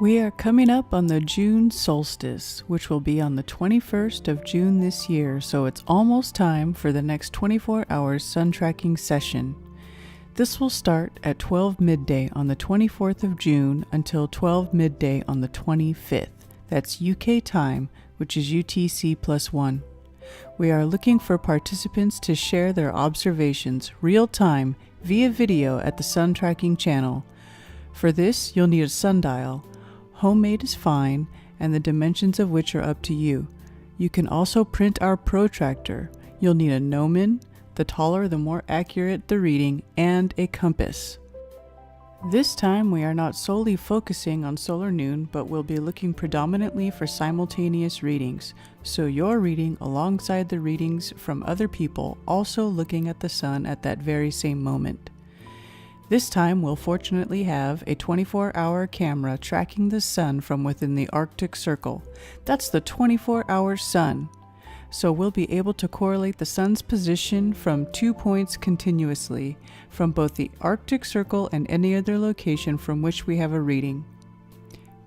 We are coming up on the June solstice, which will be on the 21st of June this year, so it's almost time for the next 24 hours sun tracking session. This will start at 12 midday on the 24th of June until 12 midday on the 25th. That's UK time, which is UTC +1. We are looking for participants to share their observations real time via video at the sun tracking channel. For this, you'll need a sundial. Homemade is fine, and the dimensions of which are up to you. You can also print our protractor. You'll need a gnomon, the taller the more accurate the reading, and a compass. This time we are not solely focusing on solar noon, but we'll be looking predominantly for simultaneous readings, so you're reading alongside the readings from other people also looking at the sun at that very same moment. This time we'll fortunately have a 24-hour camera tracking the sun from within the Arctic Circle. That's the 24-hour sun. So we'll be able to correlate the sun's position from 2 points continuously, from both the Arctic Circle and any other location from which we have a reading.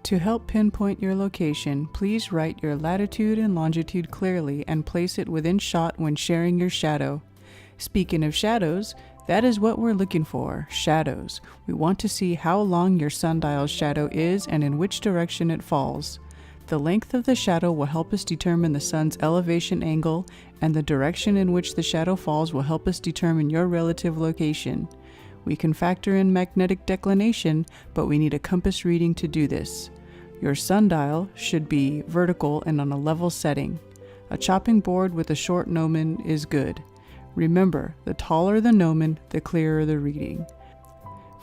To help pinpoint your location, please write your latitude and longitude clearly and place it within shot when sharing your shadow. Speaking of shadows, that is what we're looking for, shadows. We want to see how long your sundial's shadow is and in which direction it falls. The length of the shadow will help us determine the sun's elevation angle, and the direction in which the shadow falls will help us determine your relative location. We can factor in magnetic declination, but we need a compass reading to do this. Your sundial should be vertical and on a level setting. A chopping board with a short gnomon is good. Remember, the taller the gnomon, the clearer the reading.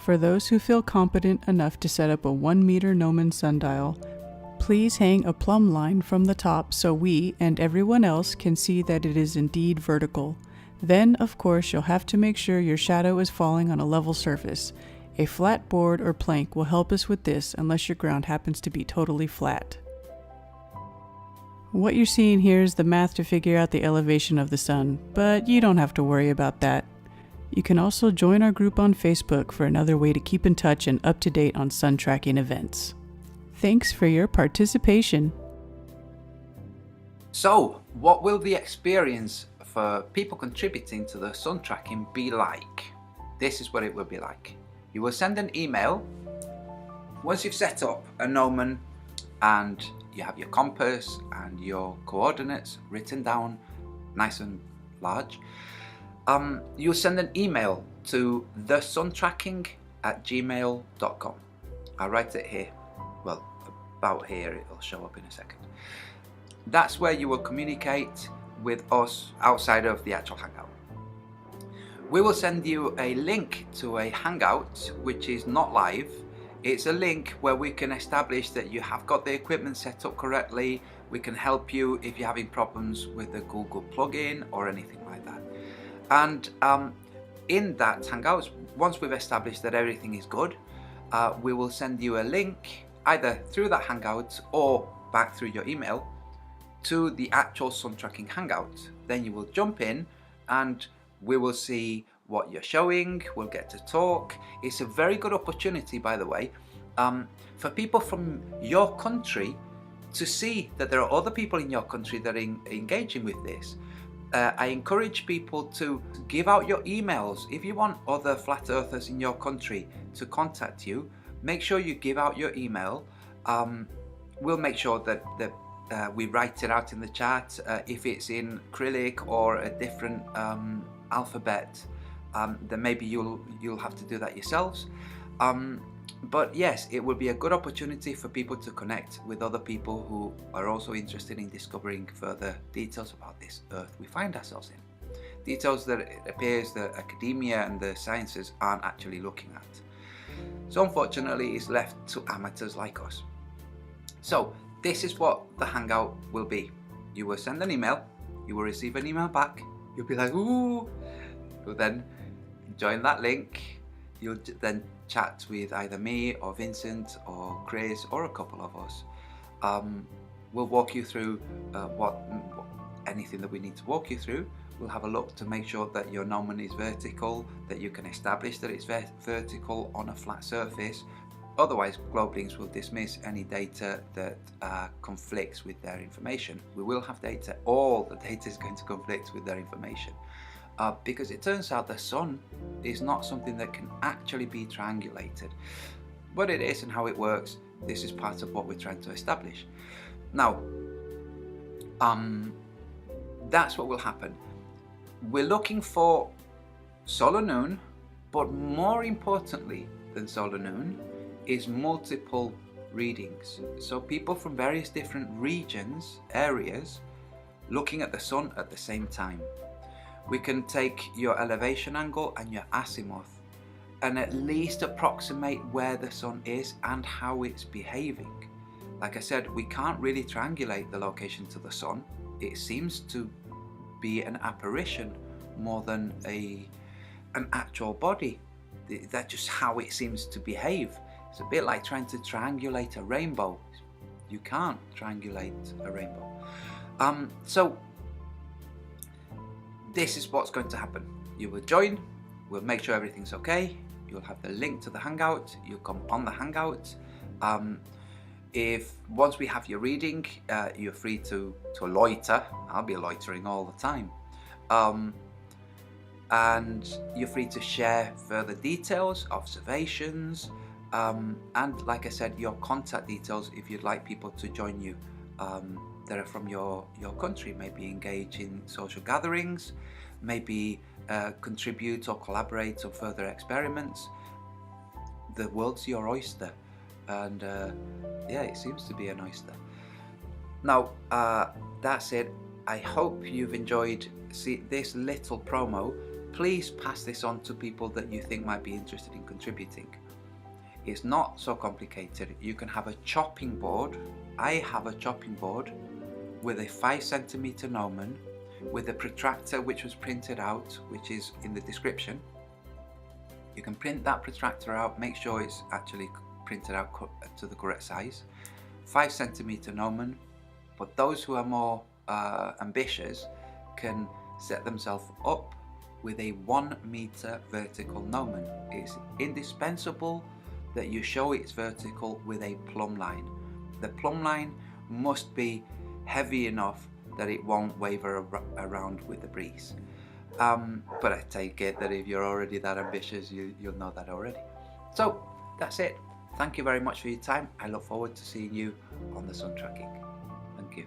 For those who feel competent enough to set up a 1-meter gnomon sundial, please hang a plumb line from the top so we and everyone else can see that it is indeed vertical. Then, of course, you'll have to make sure your shadow is falling on a level surface. A flat board or plank will help us with this unless your ground happens to be totally flat. What you're seeing here is the math to figure out the elevation of the sun, but you don't have to worry about that. You can also join our group on Facebook for another way to keep in touch and up to date on sun tracking events. Thanks for your participation. So, what will the experience for people contributing to the sun tracking be like? This is what it will be like. You will send an email. Once you've set up a gnomon and you have your compass and your coordinates written down nice and large, you'll send an email to thesuntracking@gmail.com. I'll write it here. Well, about here, it'll show up in a second. That's where you will communicate with us outside of the actual Hangout. We will send you a link to a Hangout which is not live. It's a link where we can establish that you have got the equipment set up correctly. We can help you if you're having problems with the Google plugin or anything like that. And in that Hangout, once we've established that everything is good, we will send you a link either through that Hangout or back through your email to the actual sun tracking Hangout. Then you will jump in and we will see what you're showing, we'll get to talk. It's a very good opportunity, by the way, for people from your country to see that there are other people in your country that are engaging with this. I encourage people to give out your emails. If you want other flat earthers in your country to contact you, make sure you give out your email. We'll make sure that we write it out in the chat. If it's in Cyrillic or a different alphabet, then maybe you'll have to do that yourselves. But yes, it will be a good opportunity for people to connect with other people who are also interested in discovering further details about this Earth we find ourselves in. Details that it appears that academia and the sciences aren't actually looking at. So unfortunately, it's left to amateurs like us. So this is what the Hangout will be. You will send an email, you will receive an email back, you'll be like, ooh, you'll then join that link, you'll then chat with either me or Vincent or Chris or a couple of us. We'll walk you through anything that we need to walk you through. We'll have a look to make sure that your gnomon is vertical, that you can establish that it's vertical on a flat surface. Otherwise, Globelinks will dismiss any data that conflicts with their information. We will have data, all the data is going to conflict with their information. Because it turns out the sun is not something that can actually be triangulated. What it is and how it works, this is part of what we're trying to establish. Now, that's what will happen. We're looking for solar noon, but more importantly than solar noon is multiple readings. So people from various different regions, areas, looking at the sun at the same time. We can take your elevation angle and your azimuth and at least approximate where the sun is and how it's behaving. Like I said, we can't really triangulate the location to the sun. It seems to be an apparition more than an actual body. That's just how it seems to behave. It's a bit like trying to triangulate a rainbow. You can't triangulate a rainbow. So this is what's going to happen. You will join, we'll make sure everything's okay. You'll have the link to the Hangout. You'll come on the Hangout. If once we have your reading, you're free to loiter. I'll be loitering all the time. And you're free to share further details, observations, and like I said, your contact details if you'd like people to join you that are from your country, maybe engage in social gatherings, maybe contribute or collaborate on further experiments. The world's your oyster, and yeah, it seems to be an oyster. Now, that's it. I hope you've enjoyed this little promo. Please pass this on to people that you think might be interested in contributing. It's not so complicated. You can have a chopping board. I have a chopping board with a 5cm gnomon with a protractor which was printed out, which is in the description. You can print that protractor out, make sure it's actually printed out to the correct size. 5cm gnomon, but those who are more ambitious can set themselves up with a 1 meter vertical gnomon. It's indispensable that you show it's vertical with a plumb line. The plumb line must be heavy enough that it won't waver around with the breeze. But I take it that if you're already that ambitious, you'll know that already. So that's it. Thank you very much for your time. I look forward to seeing you on the sun tracking. Thank you.